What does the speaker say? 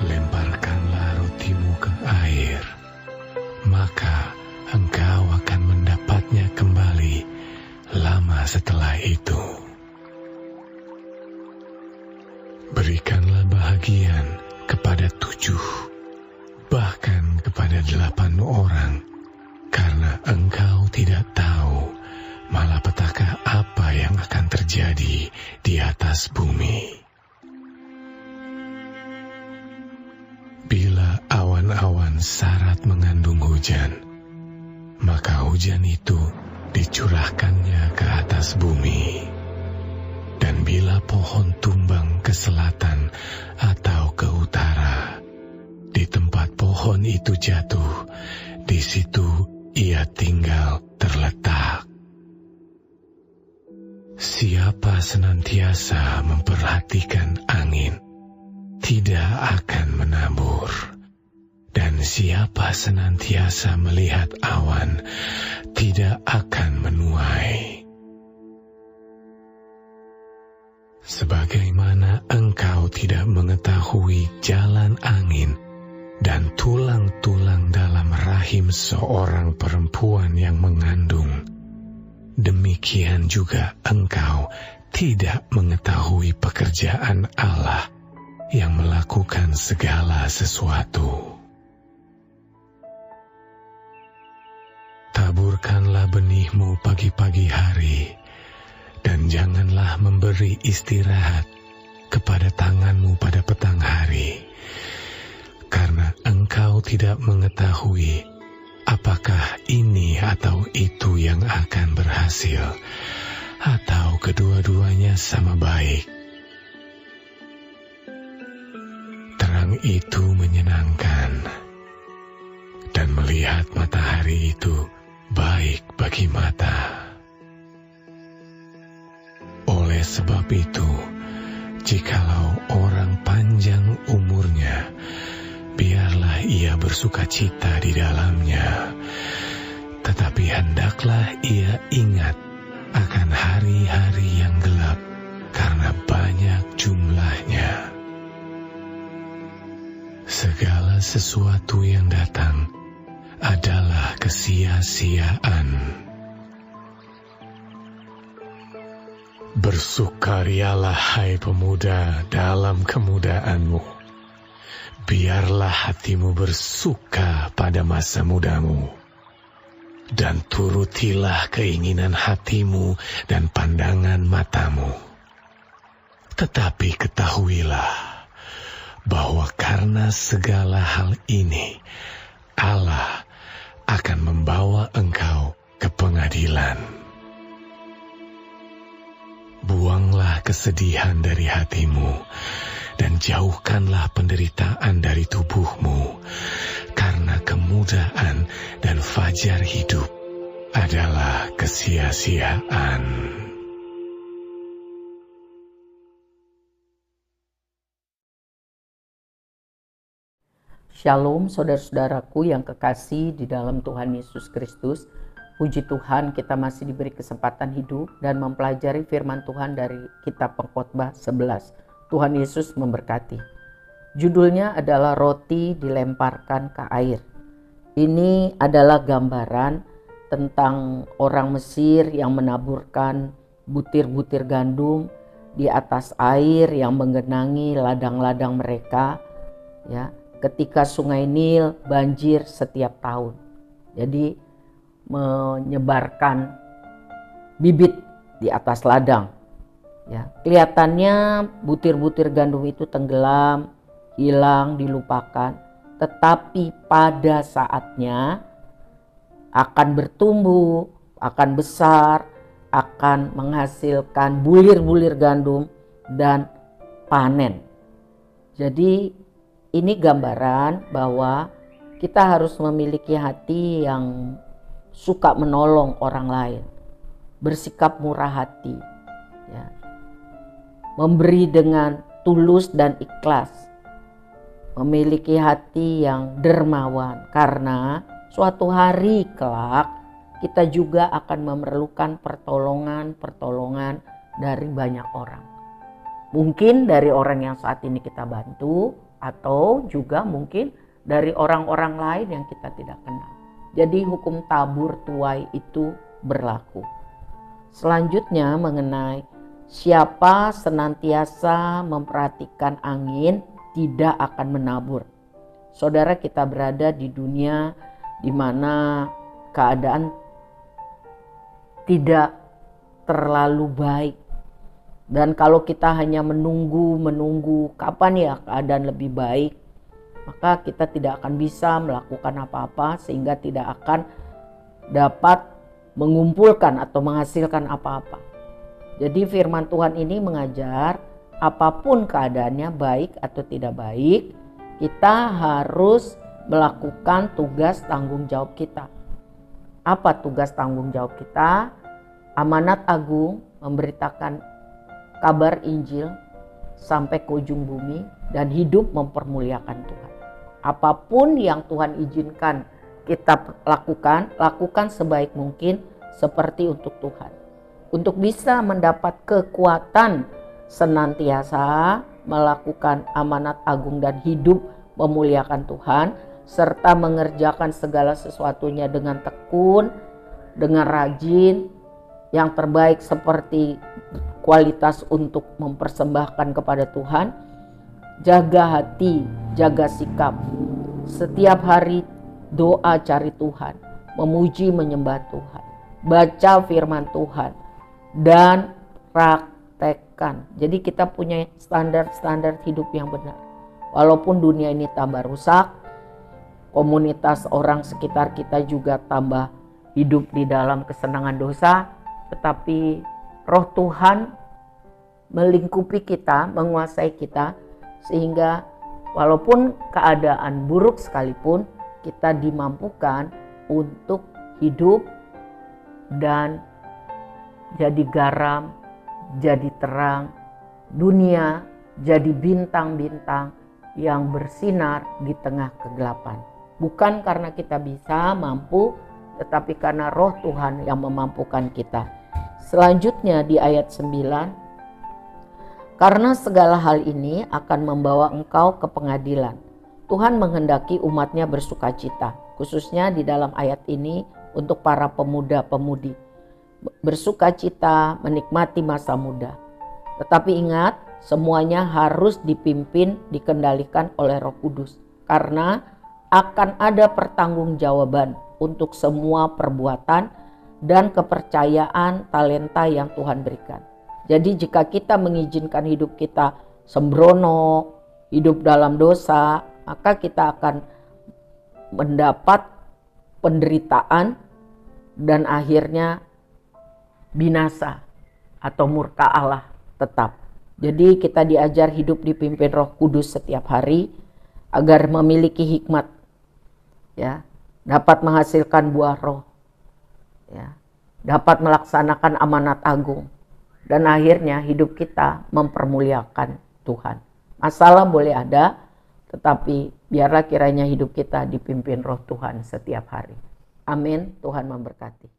lemparkanlah rotimu ke air, maka engkau akan mendapatnya kembali lama setelah itu. Berikanlah bahagian kepada 7, bahkan kepada 8 orang, karena engkau tidak tahu malapetaka apa yang akan terjadi di atas bumi. Bila awan-awan syarat mengandung hujan, maka hujan itu dicurahkannya ke atas bumi. Dan bila pohon tumbang ke selatan atau ke utara, di tempat pohon itu jatuh, di situ ia tinggal terletak. Siapa senantiasa memperhatikan angin, tidak akan menabur. Dan siapa senantiasa melihat awan, tidak akan menuai. Sebagaimana engkau tidak mengetahui jalan angin dan tulang-tulang dalam rahim seorang perempuan yang mengandung, demikian juga engkau tidak mengetahui pekerjaan Allah yang melakukan segala sesuatu. Taburkanlah benihmu pagi-pagi hari, dan janganlah memberi istirahat kepada tanganmu pada petang hari, karena engkau tidak mengetahui apakah ini atau itu yang akan berhasil, atau kedua-duanya sama baik. Terang itu menyenangkan, dan melihat matahari itu baik bagi mata. Oleh sebab itu, jikalau orang panjang umurnya, biarlah ia bersukacita di dalamnya. Tetapi hendaklah ia ingat akan hari-hari yang gelap, karena banyak jumlahnya. Segala sesuatu yang datang adalah kesia-siaan. Bersukarialah hai pemuda dalam kemudaanmu. Biarlah hatimu bersuka pada masa mudamu. Dan turutilah keinginan hatimu dan pandangan matamu. Tetapi ketahuilah bahwa karena segala hal ini, Allah akan membawa engkau ke pengadilan. Buanglah kesedihan dari hatimu, dan jauhkanlah penderitaan dari tubuhmu, karena kemudahan dan fajar hidup adalah kesia-siaan. Shalom saudara-saudaraku yang kekasih di dalam Tuhan Yesus Kristus. Puji Tuhan, kita masih diberi kesempatan hidup dan mempelajari firman Tuhan dari kitab Pengkhotbah 11. Tuhan Yesus memberkati. Judulnya adalah roti dilemparkan ke air. Ini adalah gambaran tentang orang Mesir yang menaburkan butir-butir gandum di atas air yang menggenangi ladang-ladang mereka, ya, ketika Sungai Nil banjir setiap tahun. Jadi menyebarkan bibit di atas ladang. Ya, kelihatannya butir-butir gandum itu tenggelam, hilang, dilupakan. Tetapi pada saatnya akan bertumbuh, akan besar, akan menghasilkan bulir-bulir gandum dan panen. Jadi ini gambaran bahwa kita harus memiliki hati yang suka menolong orang lain, bersikap murah hati, ya, memberi dengan tulus dan ikhlas, memiliki hati yang dermawan, karena suatu hari kelak kita juga akan memerlukan pertolongan dari banyak orang. Mungkin dari orang yang saat ini kita bantu, atau juga mungkin dari orang-orang lain yang kita tidak kenal. Jadi hukum tabur tuai itu berlaku. Selanjutnya mengenai siapa senantiasa memperhatikan angin tidak akan menabur. Saudara, kita berada di dunia di mana keadaan tidak terlalu baik. Dan kalau kita hanya menunggu kapan ya keadaan lebih baik, maka kita tidak akan bisa melakukan apa-apa sehingga tidak akan dapat mengumpulkan atau menghasilkan apa-apa. Jadi firman Tuhan ini mengajar apapun keadaannya baik atau tidak baik, kita harus melakukan tugas tanggung jawab kita. Apa tugas tanggung jawab kita? Amanat agung memberitakan kabar Injil sampai ke ujung bumi dan hidup mempermuliakan Tuhan. Apapun yang Tuhan izinkan kita lakukan sebaik mungkin seperti untuk Tuhan. Untuk bisa mendapat kekuatan senantiasa melakukan amanat agung dan hidup memuliakan Tuhan, serta mengerjakan segala sesuatunya dengan tekun, dengan rajin, yang terbaik seperti kualitas untuk mempersembahkan kepada Tuhan. Jaga hati, jaga sikap. Setiap hari doa cari Tuhan, memuji menyembah Tuhan, baca firman Tuhan, dan praktekkan. Jadi kita punya standar-standar hidup yang benar. Walaupun dunia ini tambah rusak, komunitas orang sekitar kita juga tambah hidup di dalam kesenangan dosa, tetapi Roh Tuhan melingkupi kita, menguasai kita, sehingga walaupun keadaan buruk sekalipun, kita dimampukan untuk hidup dan jadi garam, jadi terang dunia, jadi bintang-bintang yang bersinar di tengah kegelapan. Bukan karena kita bisa mampu, tetapi karena Roh Tuhan yang memampukan kita. Selanjutnya di ayat 9, karena segala hal ini akan membawa engkau ke pengadilan. Tuhan menghendaki umatnya bersukacita, khususnya di dalam ayat ini untuk para pemuda-pemudi. Bersukacita menikmati masa muda. Tetapi ingat, semuanya harus dipimpin, dikendalikan oleh Roh Kudus. Karena akan ada pertanggungjawaban untuk semua perbuatan dan kepercayaan talenta yang Tuhan berikan. Jadi jika kita mengizinkan hidup kita sembrono, hidup dalam dosa, maka kita akan mendapat penderitaan dan akhirnya binasa atau murka Allah tetap. Jadi kita diajar hidup dipimpin Roh Kudus setiap hari agar memiliki hikmat, ya, dapat menghasilkan buah roh, ya, dapat melaksanakan amanat agung. Dan akhirnya hidup kita mempermuliakan Tuhan. Masalah boleh ada, tetapi biarlah kiranya hidup kita dipimpin Roh Tuhan setiap hari. Amin. Tuhan memberkati.